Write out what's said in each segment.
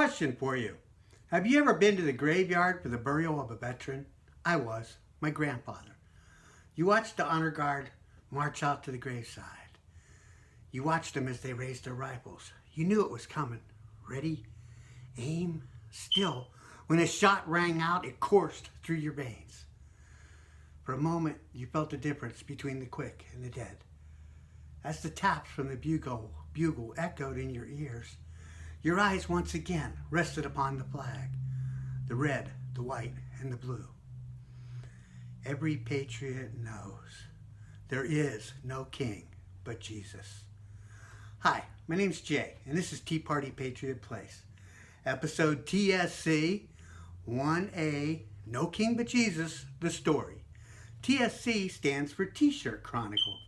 Question for you. Have you ever been to the graveyard for the burial of a veteran? I was. My grandfather. You watched the honor guard march out to the graveside. You watched them as they raised their rifles. You knew it was coming. Ready, aim, still. When a shot rang out, it coursed through your veins. For a moment, you felt the difference between the quick and the dead. As the taps from the bugle echoed in your ears, your eyes once again rested upon the flag, the red, the white, and the blue. Every patriot knows there is no king but Jesus. Hi, my name's Jay, and this is Tea Party Patriot Place. Episode TSC-1A, No King But Jesus, the story. TSC stands for T-Shirt Chronicle.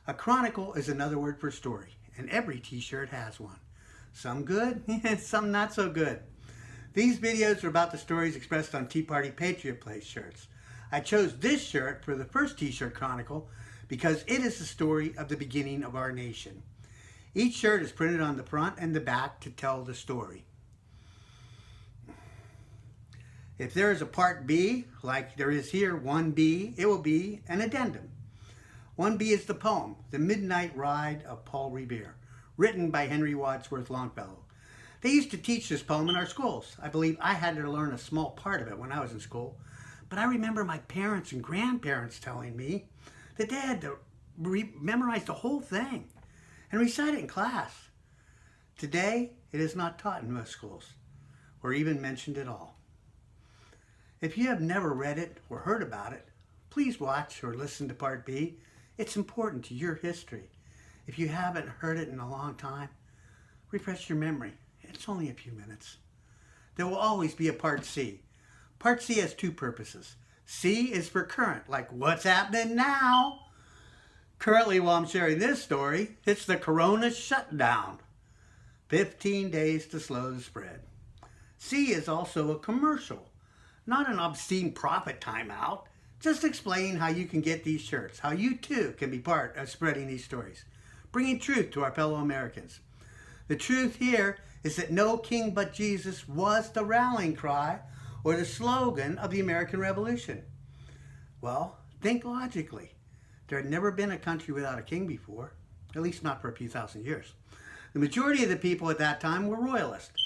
A chronicle is another word for story, and every t-shirt has one. Some good, and some not so good. These videos are about the stories expressed on Tea Party Patriot Place shirts. I chose this shirt for the first T-Shirt Chronicle because it is the story of the beginning of our nation. Each shirt is printed on the front and the back to tell the story. If there is a part B, like there is here, 1B, it will be an addendum. 1B is the poem, The Midnight Ride of Paul Revere, written by Henry Wadsworth Longfellow. They used to teach this poem in our schools. I believe I had to learn a small part of it when I was in school. But I remember my parents and grandparents telling me that they had to memorize the whole thing and recite it in class. Today, it is not taught in most schools or even mentioned at all. If you have never read it or heard about it, please watch or listen to Part B. It's important to your history. If you haven't heard it in a long time, refresh your memory. It's only a few minutes. There will always be a Part C. Part C has two purposes. C is for current, like what's happening now. Currently, while I'm sharing this story, it's the Corona shutdown. 15 days to slow the spread. C is also a commercial, not an obscene profit timeout. Just explain how you can get these shirts, how you too can be part of spreading these stories, bringing truth to our fellow Americans. The truth here is that no king but Jesus was the rallying cry or the slogan of the American Revolution. Well, think logically. There had never been a country without a king before, at least not for a few thousand years. The majority of the people at that time were royalists,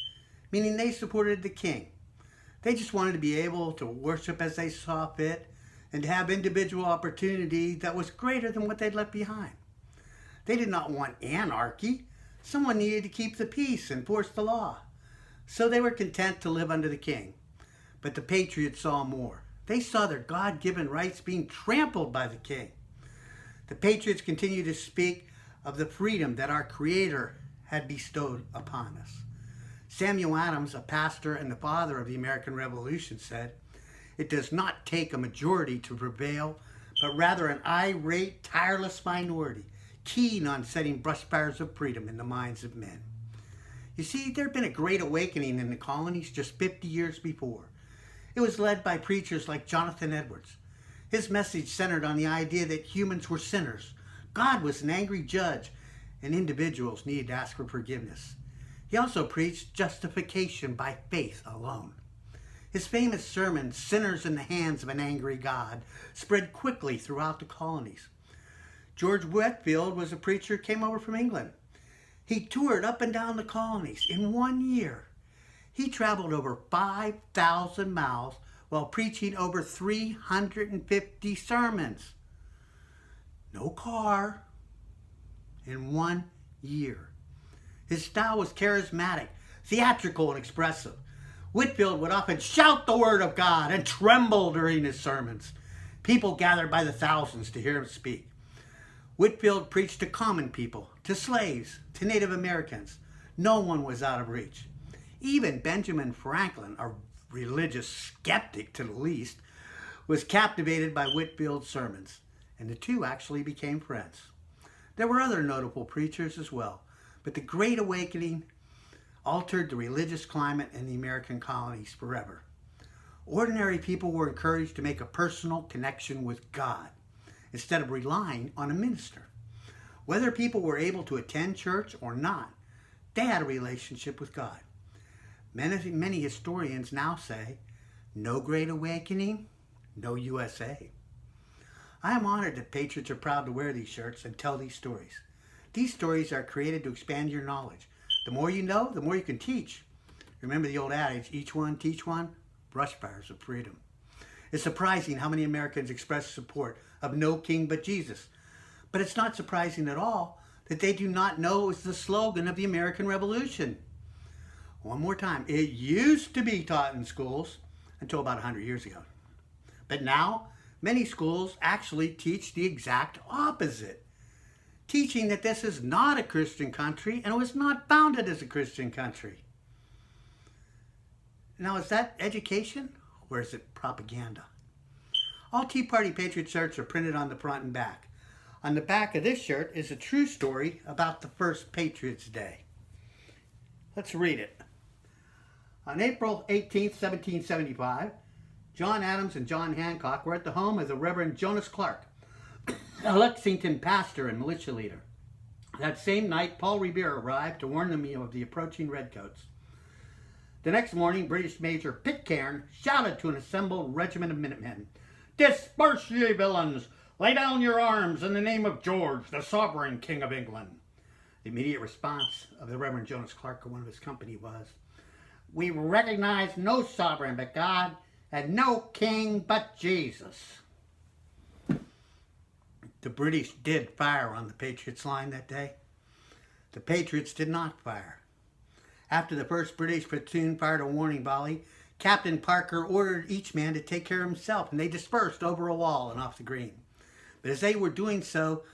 meaning they supported the king. They just wanted to be able to worship as they saw fit and to have individual opportunity that was greater than what they'd left behind. They did not want anarchy. Someone needed to keep the peace and enforce the law. So they were content to live under the king. But the patriots saw more. They saw their God-given rights being trampled by the king. The patriots continued to speak of the freedom that our Creator had bestowed upon us. Samuel Adams, a pastor and the father of the American Revolution, said, "It does not take a majority to prevail, but rather an irate, tireless minority, keen on setting brushfires of freedom in the minds of men." You see, there had been a great awakening in the colonies just 50 years before. It was led by preachers like Jonathan Edwards. His message centered on the idea that humans were sinners, God was an angry judge, and individuals needed to ask for forgiveness. He also preached justification by faith alone. His famous sermon, Sinners in the Hands of an Angry God, spread quickly throughout the colonies. George Whitefield was a preacher who came over from England. He toured up and down the colonies in 1 year. He traveled over 5,000 miles while preaching over 350 sermons. No car. In 1 year. His style was charismatic, theatrical, and expressive. Whitefield would often shout the word of God and tremble during his sermons. People gathered by the thousands to hear him speak. Whitefield preached to common people, to slaves, to Native Americans. No one was out of reach. Even Benjamin Franklin, a religious skeptic to the least, was captivated by Whitefield's sermons, and the two actually became friends. There were other notable preachers as well, but the Great Awakening altered the religious climate in the American colonies forever. Ordinary people were encouraged to make a personal connection with God instead of relying on a minister. Whether people were able to attend church or not, they had a relationship with God. Many historians now say, no Great Awakening, no USA. I am honored that patriots are proud to wear these shirts and tell these stories. These stories are created to expand your knowledge. The more you know, the more you can teach. Remember the old adage, each one teach one? Brush fires of freedom. It's surprising how many Americans express support of no king but Jesus. But it's not surprising at all that they do not know it was the slogan of the American Revolution. One more time, it used to be taught in schools until about 100 years ago. But now, many schools actually teach the exact opposite, teaching that this is not a Christian country and it was not founded as a Christian country. Now, is that education or is it propaganda? All Tea Party Patriot shirts are printed on the front and back. On the back of this shirt is a true story about the first Patriots' Day. Let's read it. On April 18, 1775, John Adams and John Hancock were at the home of the Reverend Jonas Clark, a Lexington pastor and militia leader. That same night, Paul Revere arrived to warn them of the approaching redcoats. The next morning, British Major Pitcairn shouted to an assembled regiment of Minutemen, "Disperse, ye villains! Lay down your arms in the name of George, the sovereign King of England." The immediate response of the Reverend Jonas Clark and one of his company was, "We recognize no sovereign but God and no king but Jesus." The British did fire on the Patriots' line that day. The Patriots did not fire. After the first British platoon fired a warning volley, Captain Parker ordered each man to take care of himself, and they dispersed over a wall and off the green. But as they were doing so,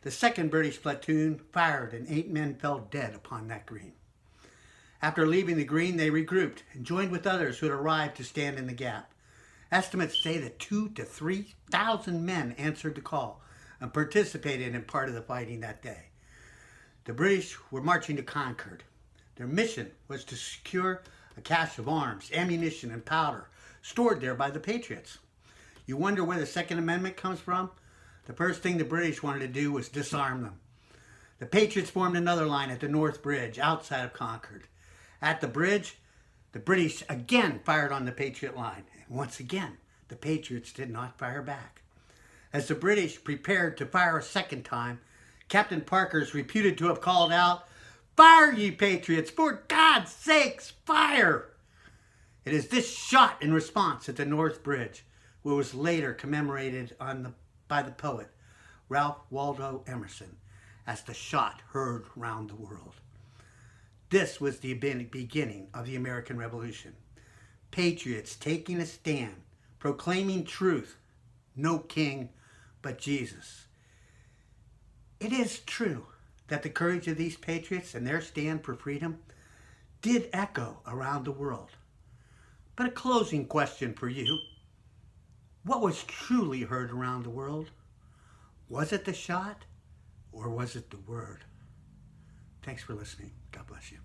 the second British platoon fired, and 8 men fell dead upon that green. After leaving the green, they regrouped and joined with others who had arrived to stand in the gap. Estimates say that 2,000 to 3,000 men answered the call and participated in part of the fighting that day. The British were marching to Concord. Their mission was to secure a cache of arms, ammunition, and powder stored there by the Patriots. You wonder where the Second Amendment comes from? The first thing the British wanted to do was disarm them. The Patriots formed another line at the North Bridge outside of Concord. At the bridge, the British again fired on the Patriot line. And once again, the Patriots did not fire back. As the British prepared to fire a second time, Captain Parker is reputed to have called out, "Fire, ye Patriots! For God's sakes, fire!" It is this shot in response at the North Bridge, which was later commemorated by the poet Ralph Waldo Emerson as the shot heard round the world. This was the beginning of the American Revolution. Patriots taking a stand, proclaiming truth, no king but Jesus. It is true that the courage of these patriots and their stand for freedom did echo around the world. But a closing question for you. What was truly heard around the world? Was it the shot or was it the word? Thanks for listening. God bless you.